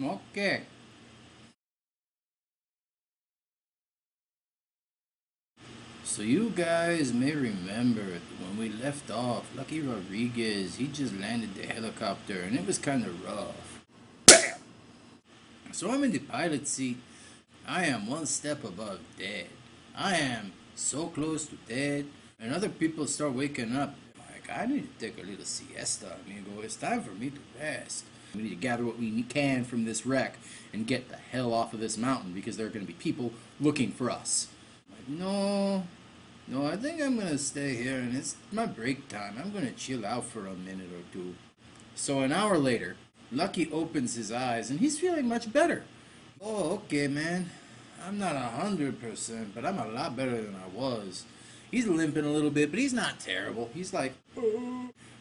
Okay. So you guys may remember when we left off, Lucky Rodriguez, he just landed the helicopter and it was kind of rough. Bam! So I'm in the pilot seat. I am one step above dead. I am so close to dead, and other people start waking up. Like, I need to take a little siesta, amigo. It's time for me to rest. We need to gather what we can from this wreck and get the hell off of this mountain because there are going to be people looking for us. Like, no, I think I'm going to stay here and it's my break time. I'm going to chill out for a minute or two. So an hour later, Lucky opens his eyes and he's feeling much better. Oh, okay, man. I'm not 100%, but I'm a lot better than I was. He's limping a little bit, but he's not terrible. He's like,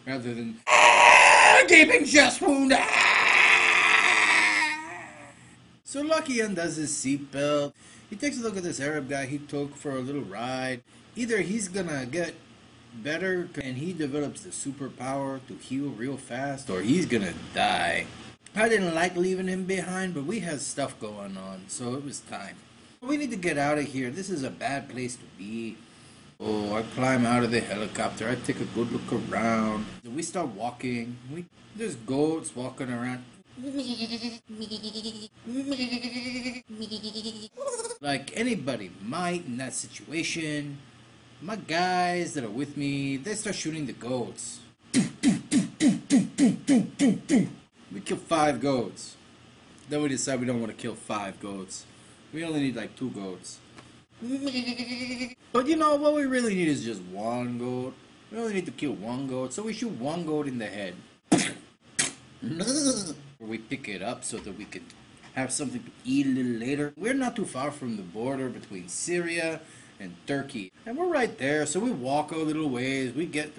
rather than, gaping chest wound. So Lucky undoes his seatbelt. He takes a look at this Arab guy he took for a little ride. Either he's gonna get better and he develops the superpower to heal real fast, or he's gonna die. I didn't like leaving him behind, but we had stuff going on, so it was time. We need to get out of here. This is a bad place to be. Oh, I climb out of the helicopter. I take a good look around. We start walking. There's goats walking around. Like anybody might in that situation. My guys that are with me, they start shooting the goats. We kill 5 goats. Then we decide we don't want to kill 5 goats. We only need like 2 goats. But you know, what we really need is just 1 goat. We only need to kill 1 goat, so we shoot 1 goat in the head. We pick it up so that we could have something to eat a little later. We're not too far from the border between Syria and Turkey. And we're right there, so we walk a little ways. We get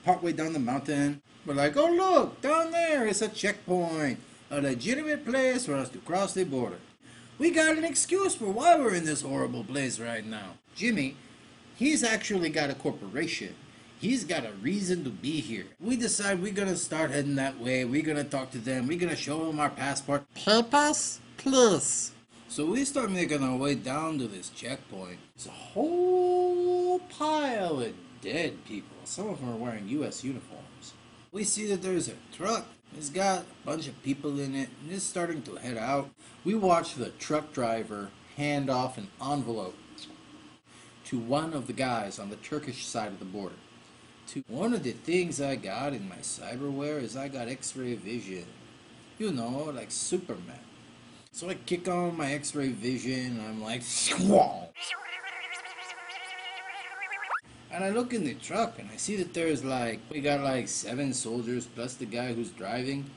partway down the mountain. We're like, oh look, down there is a checkpoint. A legitimate place for us to cross the border. We got an excuse for why we're in this horrible place right now. Jimmy, he's actually got a corporation. He's got a reason to be here. We decide we're gonna start heading that way. We're gonna talk to them. We're gonna show them our passport. Papers, please. So we start making our way down to this checkpoint. It's a whole pile of dead people. Some of them are wearing U.S. uniforms. We see that there's a truck. It's got a bunch of people in it, and it's starting to head out. We watch the truck driver hand off an envelope to one of the guys on the Turkish side of the border. One of the things I got in my cyberware is I got X-ray vision. You know, like Superman. So I kick on my X-ray vision, and I'm like, Swall! And I look in the truck and I see that there's we got like 7 soldiers plus the guy who's driving.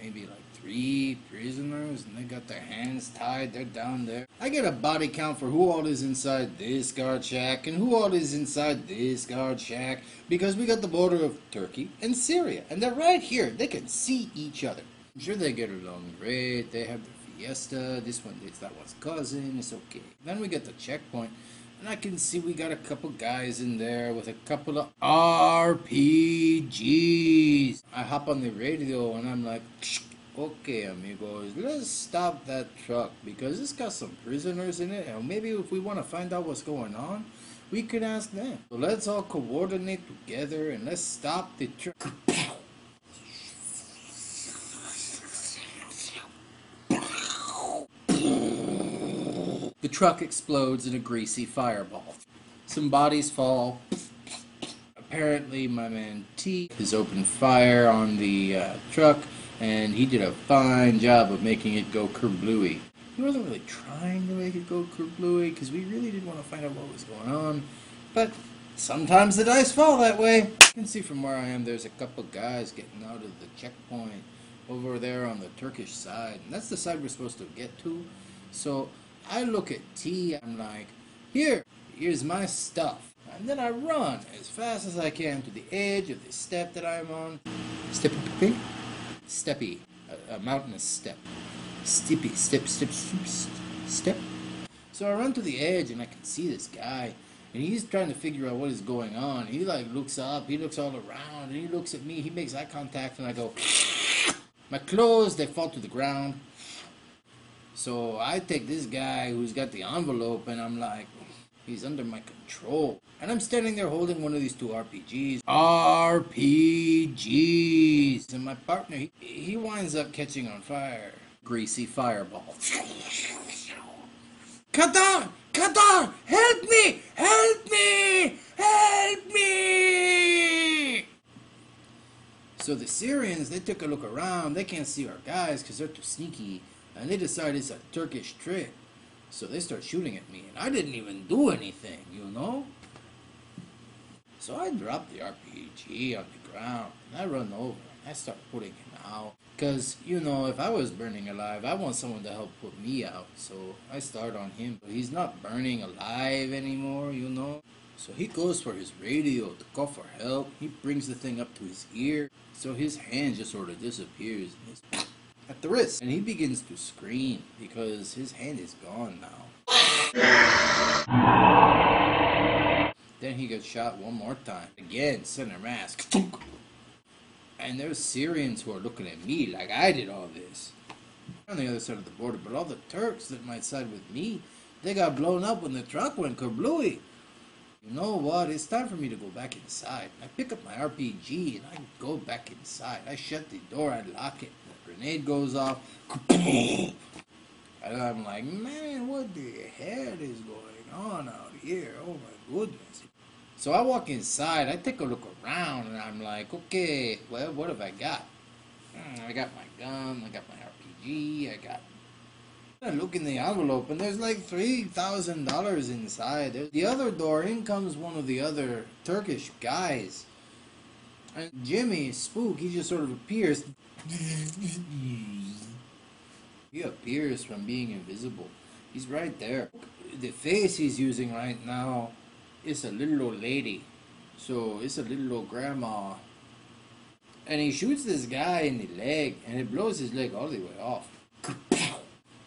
Maybe like 3 prisoners, and they got their hands tied, they're down there. I get a body count for who all is inside this guard shack and who all is inside this guard shack, because we got the border of Turkey and Syria, and they're right here. They can see each other. I'm sure they get along great, they have their fiesta, this one dates that one's cousin, it's okay. Then we get the checkpoint. And I can see we got a couple guys in there with a couple of RPGs. I hop on the radio and I'm like, okay, amigos, let's stop that truck because it's got some prisoners in it. And maybe if we want to find out what's going on, we could ask them. So let's all coordinate together and let's stop the truck. The truck explodes in a greasy fireball. Some bodies fall. Apparently my man T has opened fire on the truck, and he did a fine job of making it go kerblooey. He wasn't really trying to make it go kerblooey because we really didn't want to find out what was going on, but sometimes the dice fall that way. You can see from where I am there's a couple guys getting out of the checkpoint over there on the Turkish side, and that's the side we're supposed to get to. So I look at T, I'm like, here's my stuff. And then I run as fast as I can to the edge of the step that I'm on. Steppy? Steppy. A mountainous step. Steppy. Step. So I run to the edge and I can see this guy. And he's trying to figure out what is going on. He looks up, he looks all around, and he looks at me, he makes eye contact, and I go, My clothes, they fall to the ground. So I take this guy who's got the envelope and I'm like, he's under my control. And I'm standing there holding one of these two RPGs. RPGs! And my partner, he winds up catching on fire. Greasy fireball. Qatar! Qatar! Help me! Help me! Help me! So the Syrians, they took a look around. They can't see our guys because they're too sneaky. And they decide it's a Turkish trick. So they start shooting at me. And I didn't even do anything, you know? So I drop the RPG on the ground. And I run over. And I start putting him out. Because, you know, if I was burning alive, I want someone to help put me out. So I start on him. But he's not burning alive anymore, you know? So he goes for his radio to call for help. He brings the thing up to his ear. So his hand just sort of disappears at the wrist. And he begins to scream because his hand is gone now. Then he gets shot one more time. Again, center mass. And there's Syrians who are looking at me like I did all this. On the other side of the border, but all the Turks that might side with me, they got blown up when the truck went kablooey. You know what? It's time for me to go back inside. I pick up my RPG and I go back inside. I shut the door, I lock it. The grenade goes off. And I'm like, man, what the hell is going on out here? Oh my goodness. So I walk inside, I take a look around, and I'm like, okay, well, what have I got? I got my gun, I got my RPG, I look in the envelope, and there's like $3,000 inside. There's the other door, in comes one of the other Turkish guys. And Jimmy, Spook, he just sort of appears. He appears from being invisible. He's right there. The face he's using right now is a little old lady. So it's a little old grandma. And he shoots this guy in the leg, and it blows his leg all the way off.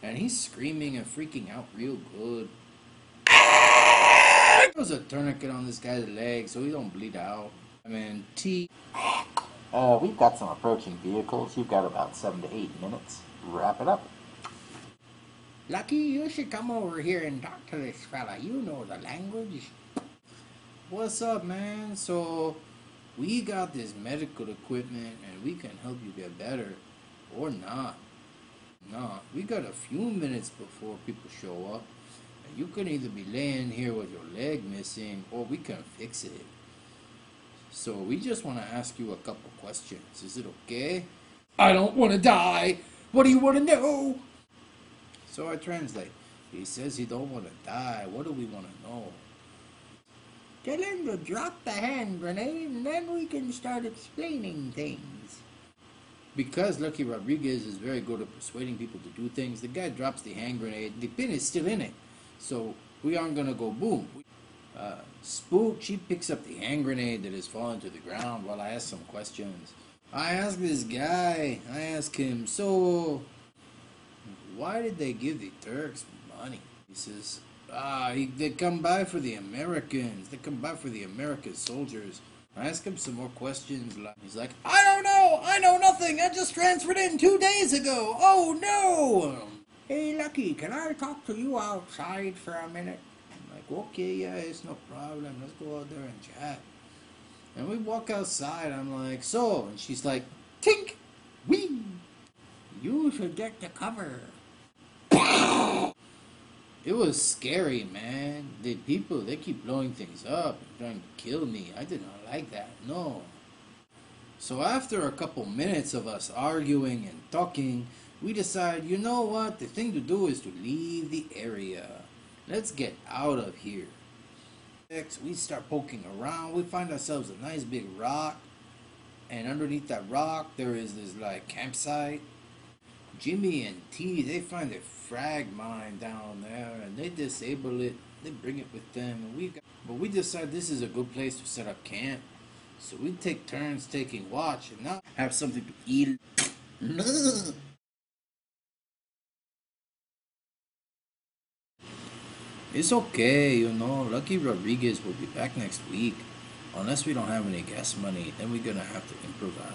And he's screaming and freaking out real good. There's a tourniquet on this guy's leg so he don't bleed out. I mean, We've got some approaching vehicles. You've got about 7 to 8 minutes. Wrap it up. Lucky, you should come over here and talk to this fella. You know the language. What's up, man? So, we got this medical equipment and we can help you get better. Or not. No, we got a few minutes before people show up. And you can either be laying here with your leg missing or we can fix it. So, we just want to ask you a couple questions. Is it okay? I don't want to die. What do you want to know? So I translate. He says he don't want to die. What do we want to know? Tell him to drop the hand grenade and then we can start explaining things. Because Lucky Rodriguez is very good at persuading people to do things, the guy drops the hand grenade. The pin is still in it. So we aren't going to go boom. Spook, she picks up the hand grenade that has fallen to the ground while I ask some questions. I ask this guy, I ask him, so why did they give the Turks money? He says, they come by for the Americans. They come by for the American soldiers. I ask him some more questions. He's like, I don't know. I know nothing. I just transferred in 2 days ago. Oh, no. Hey, Lucky, can I talk to you outside for a minute? I'm like, okay, yeah, it's no problem. Let's go out there and chat. And we walk outside. I'm like, so? And she's like, tink, wee. You should get the cover. It was scary, man. The people, they keep blowing things up and trying to kill me. I did not like that, no. So after a couple minutes of us arguing and talking, we decide, you know what? The thing to do is to leave the area. Let's get out of here. Next, we start poking around. We find ourselves a nice big rock. And underneath that rock, there is this, like, campsite. Jimmy and T, they find a frag mine down there and they disable it. They bring it with them, and but we decide this is a good place to set up camp. So we take turns taking watch and now have something to eat. It's okay, you know. Lucky Rodriguez will be back next week. Unless we don't have any gas money, then we're gonna have to improvise.